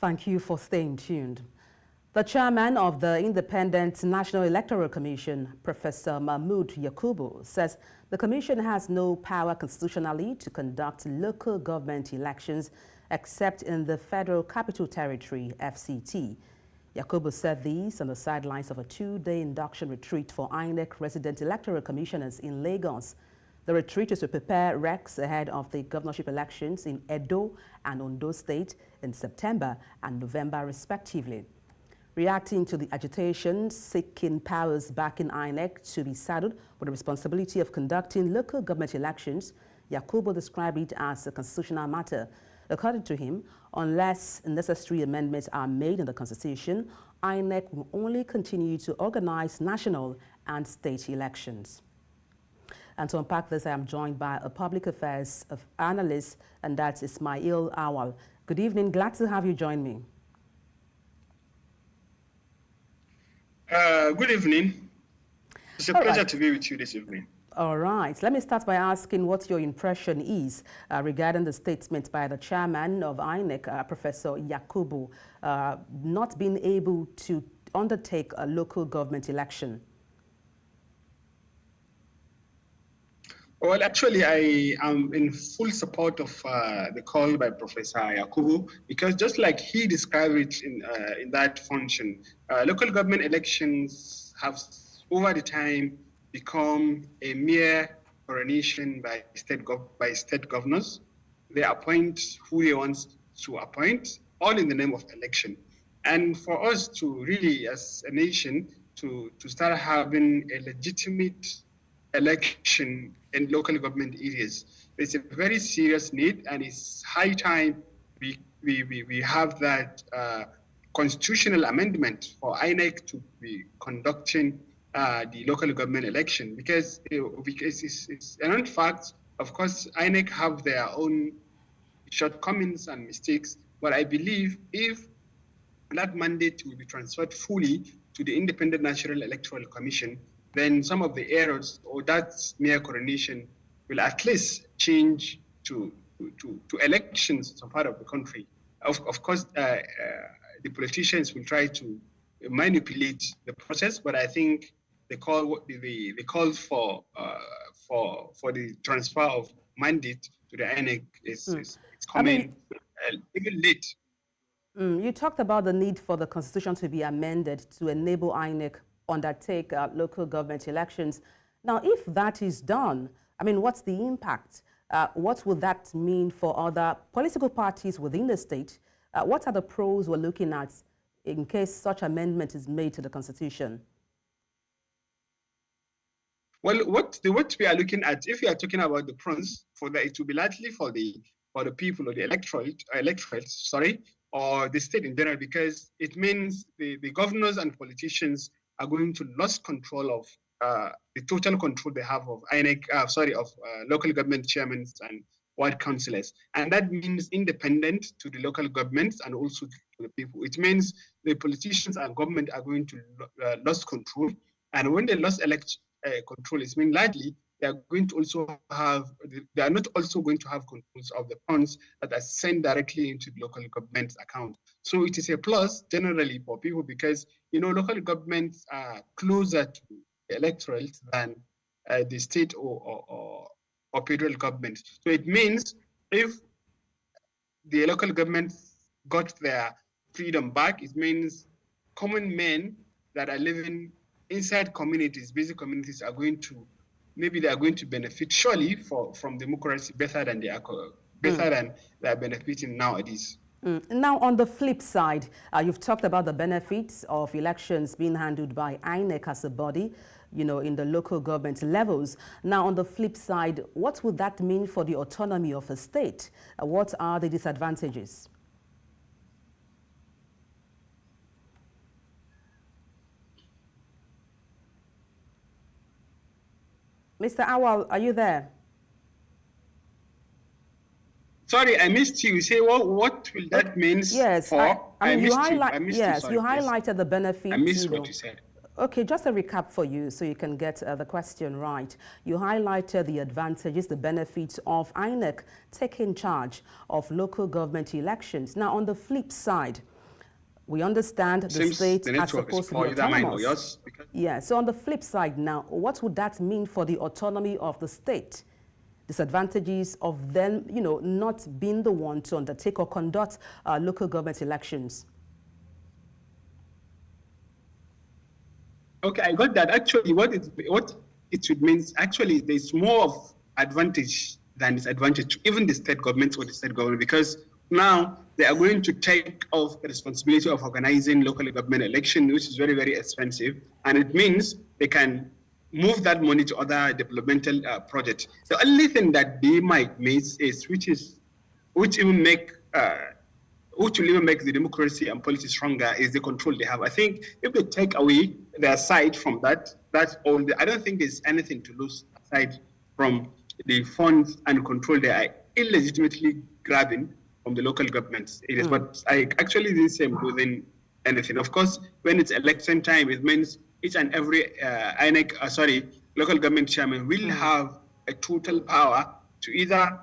Thank you for staying tuned. The chairman of the Independent National Electoral Commission, Professor Mahmood Yakubu, says the commission has no power constitutionally to conduct local government elections except in the Federal Capital Territory, FCT. Yakubu said this on the sidelines of a two-day induction retreat for INEC Resident Electoral Commissioners in Lagos. The retreat is to prepare recs ahead of the governorship elections in Edo and Ondo State in September and November, respectively. Reacting to the agitation seeking powers back in INEC to be saddled with the responsibility of conducting local government elections, Yakubu described it as a constitutional matter. According to him, unless necessary amendments are made in the Constitution, INEC will only continue to organize national and state elections. And to unpack this, I am joined by a public affairs analyst, and that's Ismail Auwal. Good evening. Glad to have you join me. Good evening. It's a pleasure to be with you this evening. All right. Let me start by asking what your impression is regarding the statement by the chairman of INEC, Professor Yakubu, not being able to undertake a local government election. Well, actually, I am in full support of the call by Professor Yakubu, because just like he described it in that function, local government elections have over the time become a mere coronation by state governors. They appoint who they want to appoint, all in the name of election. And for us to really, as a nation, to start having a legitimate election in local government areas, it's a very serious need, and it's high time we have that constitutional amendment for INEC to be conducting the local government election, because it's an fact. Of course, INEC have their own shortcomings and mistakes, but I believe if that mandate will be transferred fully to the Independent National Electoral Commission, then some of the errors or that mere coronation will at least change to elections in some part of the country. Of course, the politicians will try to manipulate the process, but I think the call for the transfer of mandate to the INEC is coming even late. You talked about the need for the Constitution to be amended to enable INEC undertake local government elections. Now, if that is done, I mean, what's the impact? What would that mean for other political parties within the state? What are the pros we're looking at in case such amendment is made to the Constitution? Well, what we are looking at, if we are talking about the pros, it will be largely for the people or the electorate, or the state in general, because it means the governors and politicians are going to lose control of the total control they have of INEC, local government chairmen and ward councillors. And that means independent to the local governments and also to the people. It means the politicians and government are going to lose control. And when they lose control, it means largely they are going to also have, they are not also going to have controls of the funds that are sent directly into the local government's account. So it is a plus generally for people because, local governments are closer to the electorate than the state or federal government. So it means if the local governments got their freedom back, it means common men that are living inside communities, basic communities, are going to benefit surely from democracy better than they are benefiting nowadays. Now, on the flip side, you've talked about the benefits of elections being handled by INEC as a body, in the local government levels. Now, on the flip side, what would that mean for the autonomy of a state? What are the disadvantages? Mr. Auwal, are you there? Sorry, I missed you. Say what will that mean? Yes, for? I mean, you highlighted the benefits. I missed what you said. Okay, just a recap for you so you can get the question right. You highlighted the advantages, the benefits of INEC taking charge of local government elections. Now, on the flip side, we understand the state are supposed to be autonomous. Yeah, so on the flip side now, what would that mean for the autonomy of the state? Disadvantages of them, not being the one to undertake or conduct local government elections. Okay, I got that. Actually, what it should mean, actually, there's more of advantage than disadvantage to even the state government or the state government, because now they are going to take off the responsibility of organizing local government election, which is very, very expensive. And it means they can move that money to other developmental projects. The only thing that they might miss is which will even make the democracy and politics stronger is the control they have. I think if they take away their side from that, that's all. I don't think there's anything to lose aside from the funds and control they are illegitimately grabbing from the local governments. It is, but I actually didn't say within anything. Of course, when it's election time, it means each and every local government chairman will have a total power to either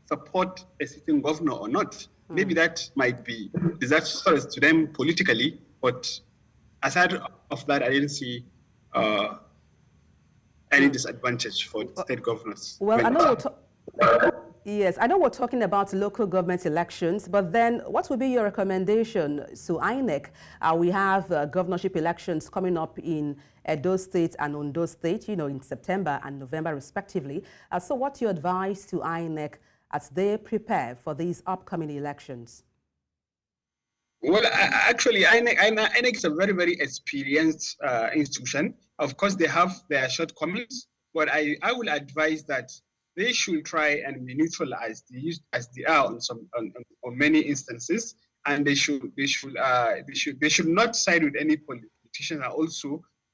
support a sitting governor or not. Maybe that might be disastrous to them politically, but aside of that, I didn't see any disadvantage for state governors. Well, I know yes, I know we're talking about local government elections, but then what would be your recommendation to INEC? We have governorship elections coming up in Edo State and Ondo State, in September and November respectively. So what's your advice to INEC as they prepare for these upcoming elections? Well, actually, INEC is a very, very experienced institution. Of course, they have their shortcomings, but I will advise that they should try and be neutral as they are on many instances, and they should not side with any politician.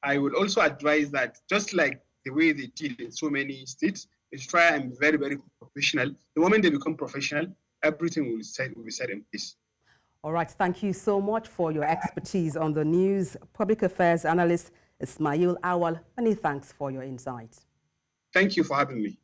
I would also advise that just like the way they did in so many states, is try and be very, very professional. The moment they become professional, everything will be set in place. All right, thank you so much for your expertise on the news. Public Affairs Analyst Ismail Auwal, many thanks for your insights. Thank you for having me.